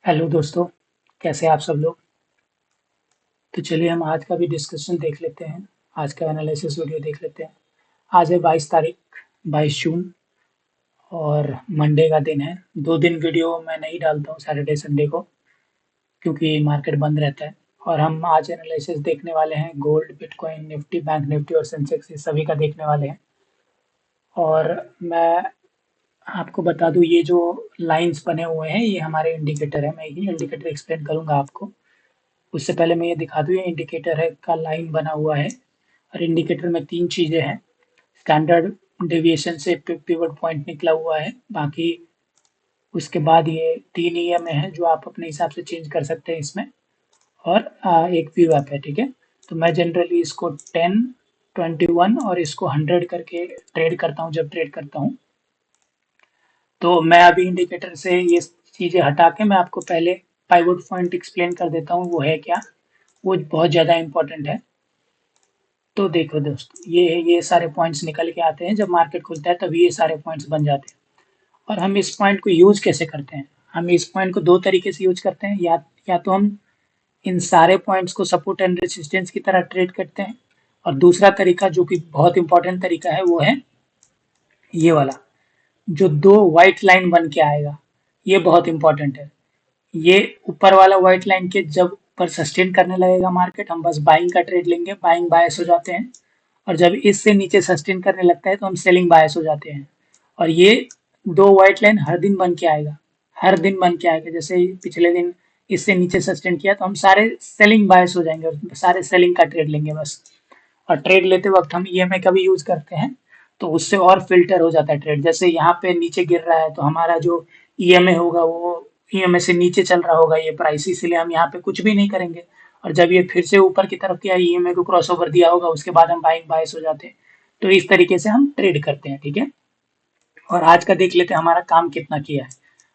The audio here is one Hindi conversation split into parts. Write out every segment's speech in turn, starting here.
हेलो दोस्तों, कैसे हैं आप सब लोग। तो चलिए हम आज का भी डिस्कशन देख लेते हैं। आज का एनालिसिस वीडियो देख लेते हैं। आज है 22 तारीख, 22 जून, और मंडे का दिन है। 2 दिन वीडियो मैं नहीं डालता हूँ, सैटरडे संडे को, क्योंकि मार्केट बंद रहता है। और हम आज एनालिसिस देखने वाले हैं gold, bitcoin, Nifty, bank Nifty और सेंसेक्स, ये सभी का देखने वाले हैं। और मैं आपको बता दूं, ये जो लाइंस बने हुए हैं ये हमारे इंडिकेटर है। मैं ये इंडिकेटर एक्सप्लेन करूंगा आपको। उससे पहले मैं ये दिखा दूँ, ये इंडिकेटर है का लाइन बना हुआ है। और इंडिकेटर में 3 चीज़ें हैं। स्टैंडर्ड डेविएशन से पिवट पॉइंट निकला हुआ है। बाकी उसके बाद ये 3 ईएमए है जो आप अपने हिसाब से चेंज कर सकते हैं इसमें। और एक व्यू ऐप है, ठीक है। तो मैं जनरली इसको 10, 21 और इसको 100 करके ट्रेड करता हूँ जब ट्रेड करता हूँ। तो मैं अभी इंडिकेटर से ये चीज़ें हटा के मैं आपको पहले पाइवट पॉइंट एक्सप्लेन कर देता हूँ, वो है क्या। वो बहुत ज़्यादा इंपॉर्टेंट है। तो देखो दोस्तों, ये सारे पॉइंट्स निकल के आते हैं जब मार्केट खुलता है, तभी ये सारे पॉइंट्स बन जाते हैं। और हम इस पॉइंट को यूज कैसे करते हैं। हम इस पॉइंट को 2 तरीके से यूज करते हैं। या तो हम इन सारे पॉइंट्स को सपोर्ट एंड रेसिस्टेंस की तरह ट्रेड करते हैं। और दूसरा तरीका, जो कि बहुत इंपॉर्टेंट तरीका है, वो है ये वाला, जो 2 व्हाइट लाइन बन के आएगा। ये बहुत इंपॉर्टेंट है। ये ऊपर वाला व्हाइट लाइन के जब ऊपर सस्टेन करने लगेगा मार्केट, हम बस बाइंग का ट्रेड लेंगे, बाइंग बायस हो जाते हैं। और जब इससे नीचे सस्टेन करने लगता है तो हम सेलिंग बायस हो जाते हैं। और ये 2 व्हाइट लाइन हर दिन बन के आएगा। हर दिन बन के आएगा। जैसे ही पिछले दिन इससे नीचे सस्टेन किया तो हम सारे सेलिंग बायस हो जाएंगे और सारे सेलिंग का ट्रेड लेंगे बस। और ट्रेड लेते वक्त हम ईएमए का भी यूज करते हैं, तो उससे और फिल्टर हो जाता है ट्रेड। जैसे यहाँ पे नीचे गिर रहा है तो हमारा जो ईएमए होगा वो ईएमए से नीचे चल रहा होगा ये प्राइस, इसीलिए हम यहाँ पे कुछ भी नहीं करेंगे। और जब ये फिर से ऊपर की तरफ गया, ईएमए को क्रॉस ओवर दिया होगा, उसके बाद हम बाइंग बायस हो जाते हैं। तो इस तरीके से हम ट्रेड करते हैं, ठीक है। और आज का देख लेते हैं हमारा काम कितना किया है।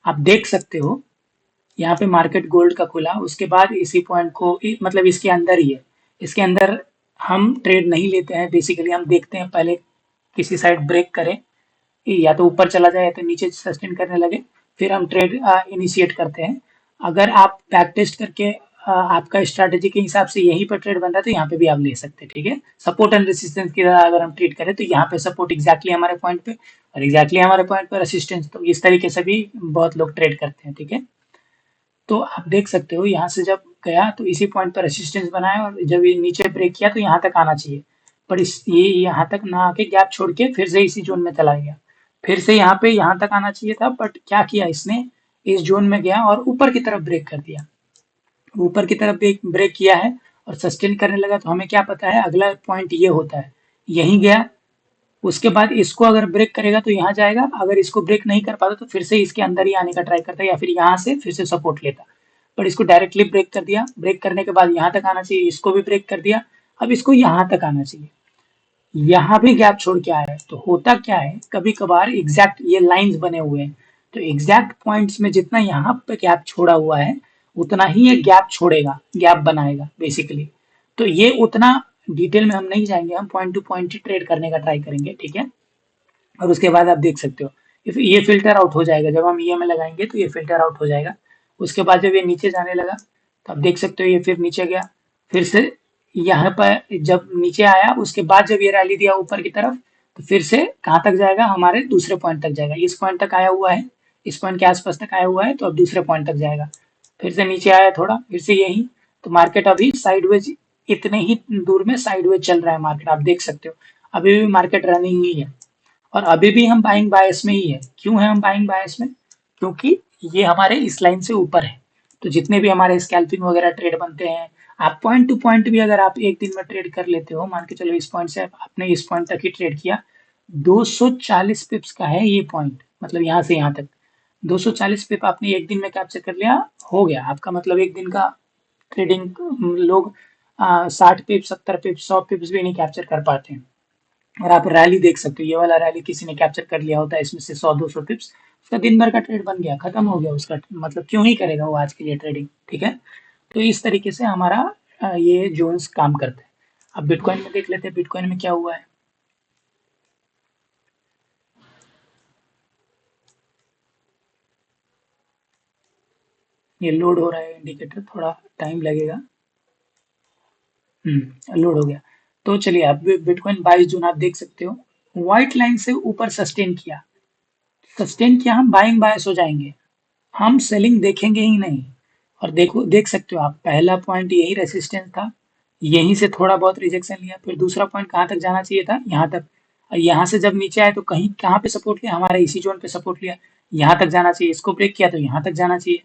आप देख सकते हो यहाँ पे मार्केट गोल्ड का खुला, उसके बाद इसी पॉइंट को मतलब इसके अंदर ही है। इसके अंदर हम ट्रेड नहीं लेते हैं। बेसिकली हम देखते हैं पहले किसी साइड ब्रेक करे, या तो ऊपर चला जाए या तो नीचे सस्टेन करने लगे, फिर हम ट्रेड इनिशिएट करते हैं। अगर आप बैक टेस्ट करके आपका स्ट्रैटेजी के हिसाब से यहीं पर ट्रेड बन रहा है तो यहाँ पे भी आप ले सकते हैं, ठीक है। सपोर्ट एंड रेसिस्टेंस की तरह अगर हम ट्रेड करें तो यहाँ पे सपोर्ट एग्जैक्टली हमारे पॉइंट पे और एग्जैक्टली हमारे पॉइंट पे रेसिस्टेंस, तो इस तरीके से भी बहुत लोग ट्रेड करते हैं, ठीक है। तो आप देख सकते हो यहाँ से जब गया तो इसी पॉइंट पर रेसिस्टेंस बनाया, और जब ये नीचे ब्रेक किया तो यहाँ तक आना चाहिए। पर इस ये यहाँ तक ना आके गैप छोड़ के फिर से इसी जोन में चला गया। फिर से यहाँ पे यहाँ तक आना चाहिए था, बट क्या किया इसने, इस जोन में गया और ऊपर की तरफ ब्रेक कर दिया। ऊपर की तरफ ब्रेक ब्रेक किया है और सस्टेन करने लगा, तो हमें क्या पता है अगला पॉइंट ये होता है। यहीं गया, उसके बाद इसको अगर ब्रेक करेगा तो यहाँ जाएगा, अगर इसको ब्रेक नहीं कर पाता तो फिर से इसके अंदर ही आने का ट्राई करता है, या फिर यहाँ से फिर से सपोर्ट लेता। पर इसको डायरेक्टली ब्रेक कर दिया। ब्रेक करने के बाद यहाँ तक आना चाहिए, इसको भी ब्रेक कर दिया। अब इसको यहाँ तक आना चाहिए, यहाँ भी गैप छोड़ के आया है। तो होता क्या है, कभी कभार एग्जैक्ट ये लाइंस बने हुए हैं, तो एग्जैक्ट पॉइंट्स में जितना यहाँ पे गैप छोड़ा हुआ है उतना ही ये गैप छोड़ेगा, गैप बनाएगा बेसिकली। तो ये उतना डिटेल में हम नहीं जाएंगे, हम point to point he trade करने का ट्राई करेंगे, ठीक है। और उसके बाद आप देख सकते हो ये फिल्टर आउट हो जाएगा। जब हम ईएमआई लगाएंगे तो ये फिल्टर आउट हो जाएगा। उसके बाद जब ये नीचे जाने लगा तो आप देख सकते हो ये फिर नीचे गया। फिर से यहाँ पर जब नीचे आया, उसके बाद जब ये रैली दिया ऊपर की तरफ, तो फिर से कहाँ तक जाएगा, हमारे दूसरे पॉइंट तक जाएगा। इस पॉइंट तक आया हुआ है, इस पॉइंट के आसपास तक आया हुआ है, तो अब दूसरे पॉइंट तक जाएगा। फिर से नीचे आया थोड़ा, फिर से यही। तो मार्केट अभी साइडवेज, इतने ही दूर में साइडवेज चल रहा है मार्केट, आप देख सकते हो। अभी भी मार्केट रनिंग ही है। और अभी भी हम बाइंग बायस में ही है। क्यों है हम बाइंग बायस में, क्योंकि ये हमारे इस लाइन से ऊपर है। तो जितने भी हमारे स्कैल्पिंग वगैरह ट्रेड बनते हैं, आप पॉइंट टू पॉइंट भी अगर आप एक दिन में ट्रेड कर लेते हो, मान के चलो इस पॉइंट से आपने इस पॉइंट तक ही ट्रेड किया, 240 पिप्स का है ये पॉइंट, मतलब यहाँ से यहाँ तक 240 पिप आपने एक दिन में कैप्चर कर लिया, हो गया आपका मतलब एक दिन का ट्रेडिंग। लोग 60 पिप, 70 पिप, 100 पिप्स भी नहीं कैप्चर कर पाते हैं। और आप रैली देख सकते हो, ये वाला रैली किसी ने कैप्चर कर लिया होता है इसमें से 100-200 टिप्स, उसका दिन भर का ट्रेड बन गया, खत्म हो गया उसका। मतलब क्यों ही करेगा वो आज के लिए ट्रेडिंग, ठीक है। तो इस तरीके से हमारा ये जोन्स काम करते हैं। अब बिटकॉइन में देख लेते हैं बिटकॉइन में क्या हुआ है। ये लोड हो रहा है इंडिकेटर, थोड़ा टाइम लगेगा। लोड हो गया। तो चलिए, अब बिटकॉइन 22 जून आप देख सकते हो, व्हाइट लाइन से ऊपर सस्टेन किया, हम बाइंग बायस हो जाएंगे, हम सेलिंग देखेंगे ही नहीं। और देखो, देख सकते हो आप, पहला पॉइंट यही रेसिस्टेंस था, यहीं से थोड़ा बहुत रिजेक्शन लिया, फिर दूसरा पॉइंट कहाँ तक जाना चाहिए था, यहाँ तक। और यहाँ से जब नीचे आए तो कहीं कहाँ पे सपोर्ट लिया, हमारे इसी जोन पे सपोर्ट लिया, यहाँ तक जाना चाहिए, इसको ब्रेक किया तो यहाँ तक जाना चाहिए।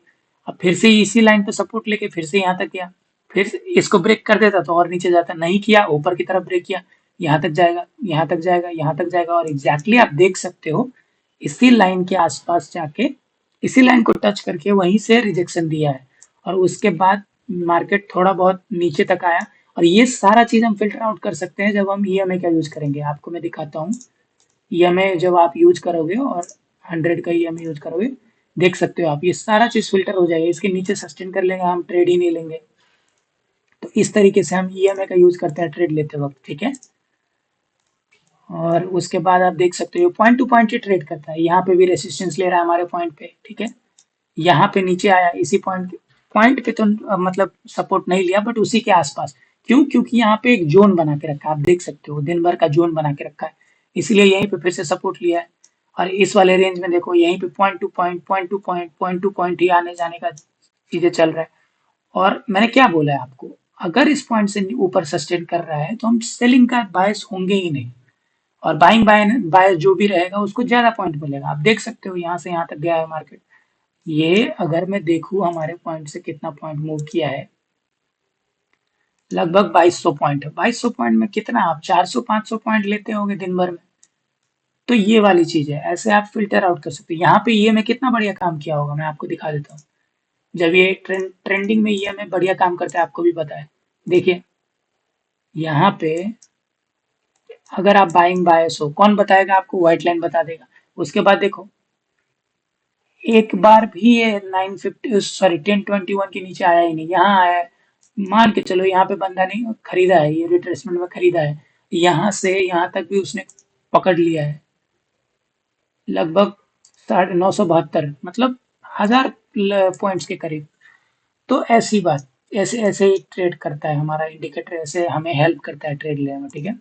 अब फिर से इसी लाइन पे सपोर्ट लेके फिर से यहाँ तक गया, फिर से इसको ब्रेक कर देता तो और नीचे जाता, नहीं किया, ऊपर की तरफ ब्रेक किया, यहाँ तक जाएगा, यहाँ तक जाएगा, यहाँ तक जाएगा, और एग्जैक्टली आप देख सकते हो इसी लाइन के आसपास जाके, इसी लाइन को टच करके वहीं से रिजेक्शन दिया है। और उसके बाद मार्केट थोड़ा बहुत नीचे तक आया। और ये सारा चीज हम फिल्टर आउट कर सकते हैं जब हम ईएमए का यूज करेंगे। आपको मैं दिखाता हूँ, ईएमए जब आप यूज करोगे और 100 का ईएमए यूज करोगे, देख सकते हो आप, ये सारा चीज फिल्टर हो जाएगा, इसके नीचे सस्टेन कर लेंगे, हम ट्रेड ही नहीं लेंगे। तो इस तरीके से हम ईएमए का यूज करते हैं ट्रेड लेते वक्त, ठीक है। और उसके बाद आप देख सकते हो point to point he trade करता है, यहाँ पे भी रेसिस्टेंस ले रहा है हमारे पॉइंट पे, ठीक है। यहाँ पे नीचे आया, इसी पॉइंट पे तो मतलब सपोर्ट नहीं लिया, बट उसी के आसपास। क्यों? क्योंकि यहाँ पे एक जोन बना के रखा है, आप देख सकते हो दिन भर का जोन बना के रखा है, इसलिए यहीं पे फिर से सपोर्ट लिया है। और इस वाले रेंज में देखो, यहीं पे point to point, point to point, point to point ही आने जाने का चीजें चल रहा है। और मैंने क्या बोला है आपको, अगर इस पॉइंट से ऊपर सस्टेन कर रहा है तो हम सेलिंग का बायस होंगे ही नहीं, और बाइंग बायस जो भी रहेगा उसको ज्यादा पॉइंट मिलेगा। आप देख सकते हो यहाँ से यहाँ तक गया है मार्केट। ये अगर मैं देखूं हमारे पॉइंट से कितना पॉइंट मूव किया है, लगभग 2200 पॉइंट है। 2200 पॉइंट में कितना, आप 400 500 पॉइंट लेते होंगे दिन भर में। तो ये वाली चीज है, ऐसे आप फिल्टर आउट कर सकते हो। यहाँ पे ये मैं कितना बढ़िया काम किया होगा, मैं आपको दिखा देता हूँ। जब ये ट्रेंडिंग में ये में बढ़िया काम करता है, आपको भी पता है। देखिए यहाँ पे, अगर आप बाइंग बायस हो, कौन बताएगा आपको, व्हाइट लाइन बता देगा। उसके बाद देखो, एक बार भी ये 950, सॉरी 1021 के नीचे आया ही नहीं, यहाँ आया है। मान के चलो यहाँ पे बंदा नहीं खरीदा है, ये रिट्रेसमेंट में खरीदा है, यहाँ से यहाँ तक भी उसने पकड़ लिया है, लगभग 972, मतलब 1000 पॉइंट्स के करीब। तो ऐसी बात, ऐसे ऐसे ही ट्रेड करता है हमारा इंडिकेटर, ऐसे हमें हेल्प करता है ट्रेड लेने में, ठीक है।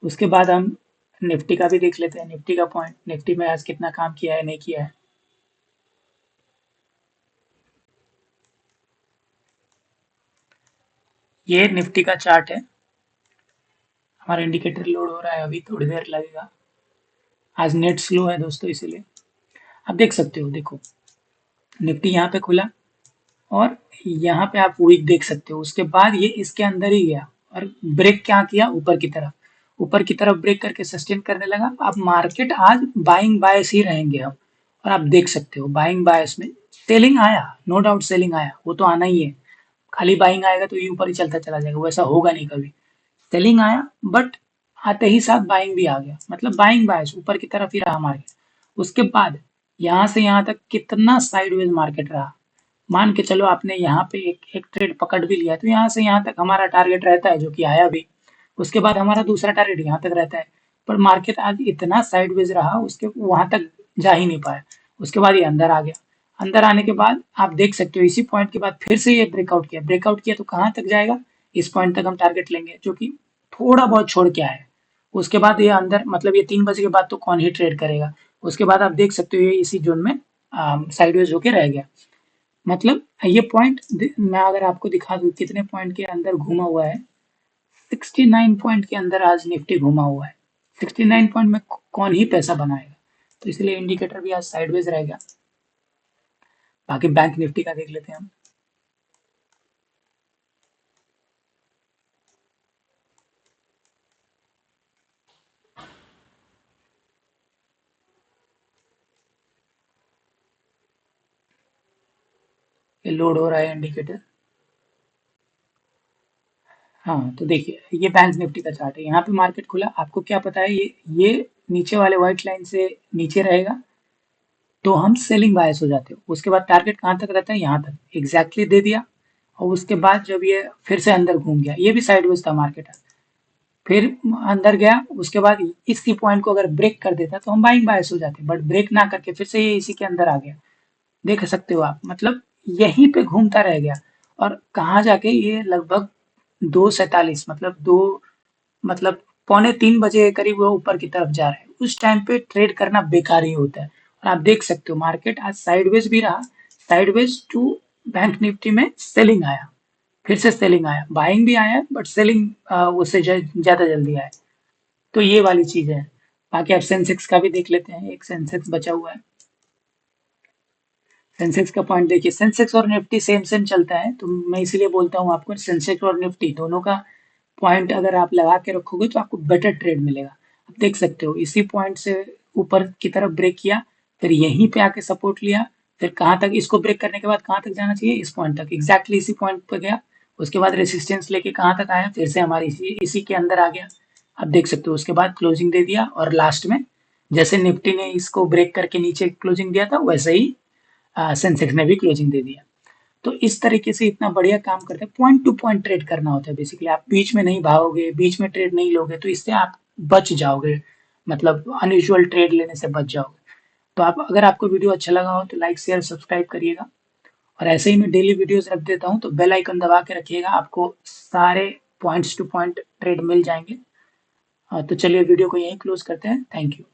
उसके बाद हम निफ्टी का भी देख लेते हैं, निफ्टी का पॉइंट, निफ्टी में आज कितना काम किया है, नहीं किया है। ये निफ्टी का चार्ट है, हमारा इंडिकेटर लोड हो रहा है, अभी थोड़ी देर लगेगा, आज नेट स्लो है दोस्तों, इसीलिए। आप देख सकते हो, देखो निफ्टी यहाँ पे खुला, और यहाँ पे आप वीक देख सकते हो, उसके बाद ये इसके अंदर ही गया और ब्रेक क्या किया, ऊपर की तरफ ब्रेक करके सस्टेन करने लगा। अब मार्केट आज बाइंग बायस ही रहेंगे अब। और आप देख सकते हो बाइंग बायस में सेलिंग आया, नो डाउट सेलिंग आया, वो तो आना ही है। खाली बाइंग आएगा तो ये ऊपर ही चलता चला जाएगा, वैसा होगा नहीं कभी। सेलिंग आया, बट आते ही साथ बाइंग भी आ गया, मतलब बाइंग बायस ऊपर की तरफ ही रहा मार्केट। उसके बाद यहाँ से यहाँ तक कितना साइडवेज मार्केट रहा। मान के चलो आपने यहाँ पे एक एक ट्रेड पकड़ भी लिया, तो यहाँ से यहाँ तक हमारा टारगेट रहता है, जो कि आया भी। उसके बाद हमारा दूसरा टारगेट यहाँ तक रहता है। पर मार्केट आज इतना साइडवेज रहा, उसके वहां तक जा ही नहीं पाया। उसके बाद ये अंदर आ गया, अंदर आने के बाद आप देख सकते हो इसी पॉइंट के बाद फिर से ये ब्रेकआउट किया तो कहाँ तक जाएगा, इस पॉइंट तक हम टारगेट लेंगे, जो कि थोड़ा बहुत छोड़ के आया है। उसके बाद ये अंदर, मतलब ये 3 बजे के बाद तो कौन ही ट्रेड करेगा। उसके बाद आप देख सकते हो ये इसी जोन में साइडवेज होके रह गया। मतलब ये पॉइंट मैं अगर आपको दिखा दूं कितने पॉइंट के अंदर घूमा हुआ है, 69 पॉइंट के अंदर आज निफ्टी घूमा हुआ है। 69 पॉइंट में कौन ही पैसा बनाएगा। तो इसलिए इंडिकेटर भी आज साइडवेज रहेगा। बाकी बैंक निफ्टी का देख लेते हैं हम। ये लोड हो रहा है इंडिकेटर। हाँ तो देखिए, ये बैंक निफ्टी का चार्ट है, यहाँ पे मार्केट खुला, आपको क्या पता है, ये नीचे वाले व्हाइट लाइन से नीचे रहेगा तो हम सेलिंग बायस हो जाते हो। उसके बाद टारगेट कहाँ तक रहता है, यहाँ तक एग्जैक्टली दे दिया। और उसके बाद जब ये फिर से अंदर घूम गया, ये भी साइडवेज था मार्केट, फिर अंदर गया, उसके बाद इसी पॉइंट को अगर ब्रेक कर देता तो हम बाइंग बायस हो जाते, बट ब्रेक ना करके फिर से ये इसी के अंदर आ गया। देख सकते हो आप, मतलब यहीं पे घूमता रह गया और कहाँ जाके ये लगभग 2:47 मतलब पौने 3 बजे के करीब वो ऊपर की तरफ जा रहा है। उस टाइम पे ट्रेड करना बेकार ही होता है और आप देख सकते हो मार्केट आज साइडवेज भी रहा। साइडवेज टू बैंक निफ्टी में सेलिंग आया, फिर से सेलिंग आया, बाइंग भी आया बट सेलिंग उससे ज्यादा जल्दी आया। तो ये वाली चीज है। बाकी आप सेंसेक्स का भी देख लेते हैं, एक सेंसेक्स बचा हुआ है। सेंसेक्स का पॉइंट देखिए, सेंसेक्स और निफ्टी सेम सेम चलता है, तो मैं इसीलिए बोलता हूँ आपको सेंसेक्स और निफ्टी दोनों का पॉइंट अगर आप लगा के रखोगे तो आपको बेटर ट्रेड मिलेगा। आप देख सकते हो इसी पॉइंट से ऊपर की तरफ ब्रेक किया, फिर यहीं पे आके सपोर्ट लिया, फिर कहाँ तक इसको ब्रेक करने के बाद कहाँ तक जाना चाहिए, इस पॉइंट तक, एग्जैक्टली इसी पॉइंट पे गया। उसके बाद रेसिस्टेंस लेके कहाँ तक आया, फिर से हमारी इसी के अंदर आ गया। आप देख सकते हो उसके बाद क्लोजिंग दे दिया और लास्ट में जैसे निफ्टी ने इसको ब्रेक करके नीचे क्लोजिंग दिया था वैसे ही सेंसेक्स ने भी क्लोजिंग दे दिया। तो इस तरीके से इतना बढ़िया काम करते हैं। पॉइंट टू पॉइंट ट्रेड करना होता है बेसिकली। आप बीच में नहीं भागोगे, बीच में ट्रेड नहीं लोगे तो इससे आप बच जाओगे, मतलब अनयूजुअल ट्रेड लेने से बच जाओगे। तो आप अगर आपको वीडियो अच्छा लगा हो तो लाइक शेयर सब्सक्राइब करिएगा। और ऐसे ही मैं डेली वीडियोस रख देता हूँ, तो बेल आइकन दबा के रखिएगा, आपको सारे पॉइंट्स टू पॉइंट ट्रेड मिल जाएंगे। तो चलिए वीडियो को यहीं क्लोज करते हैं। Thank you.